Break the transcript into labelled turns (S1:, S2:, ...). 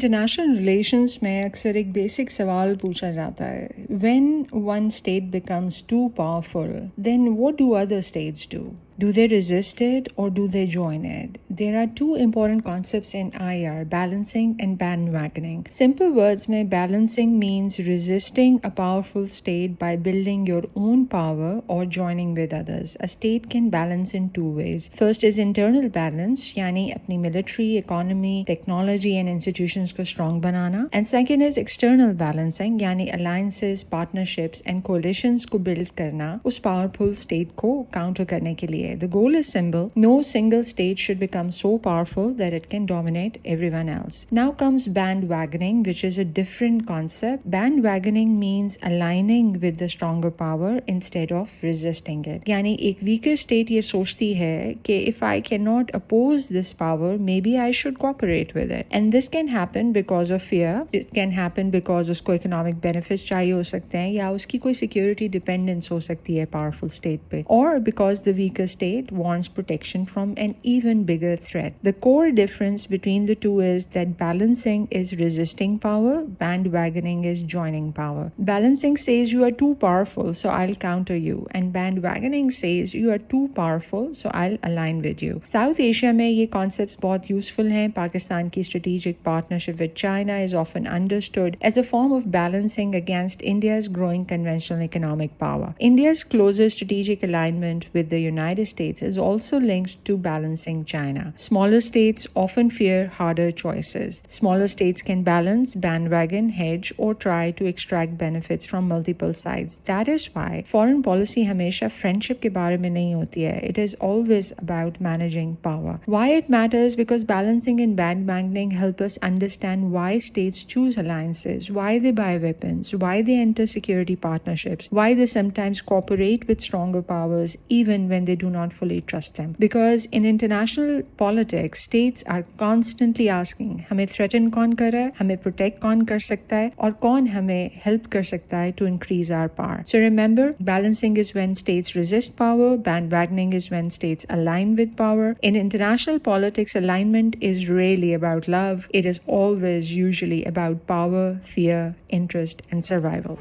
S1: International relations में अक्सर एक बेसिक सवाल पूछा जाता है, when one state becomes too powerful then what do other states do? Do they resist it or do they join it? There are two important concepts in IR, balancing and bandwagoning. Simple words में balancing means resisting a powerful state by building your own power or joining with others. A state can balance in two ways. First is internal balance, यानी अपनी military, economy, technology and institutions को strong banana. And second is external balancing, यानी alliances, partnerships and coalitions को build करना उस powerful state को counter करने के लिए. The goal is simple. No single state should become so powerful that it can dominate everyone else. Now comes bandwagoning, which is a different concept. Bandwagoning means aligning with the stronger power instead of resisting it. यानी एक weaker state ये सोचती है कि if I cannot oppose this power, maybe I should cooperate with it. And this can happen because of fear. It can happen because उसको economic benefits चाहिए हो सकते हैं या उसकी कोई security dependence हो सकती है powerful state पे, or because the weaker state wants protection from an even bigger threat. The core difference between the two is that balancing is resisting power, bandwagoning is joining power. Balancing says you are too powerful, so I'll counter you, and bandwagoning says you are too powerful, so I'll align with you. South Asia में ये concepts बहुत useful हैं. पाकिस्तान की strategic partnership with China is often understood as a form of balancing against India's growing conventional economic power. India's closer strategic alignment with the United States is also linked to balancing China. Smaller states often fear harder choices. Smaller states can balance, bandwagon, hedge, or try to extract benefits from multiple sides. That is why foreign policy हमेशा friendship के बारे में नहीं होती है. It is always about managing power. Why it matters? Because balancing and bandwagoning help us understand why states choose alliances, why they buy weapons, why they enter security partnerships, why they sometimes cooperate with stronger powers even when they do not fully trust them. Because in international politics, states are constantly asking, हमें threaten कौन कर रहा है, हमें protect कौन कर सकता है, और कौन हमें help कर सकता है to increase our power. So remember, balancing is when states resist power, bandwagoning is when states align with power. In international politics, alignment is rarely about love. It is always usually about power, fear, interest, and survival.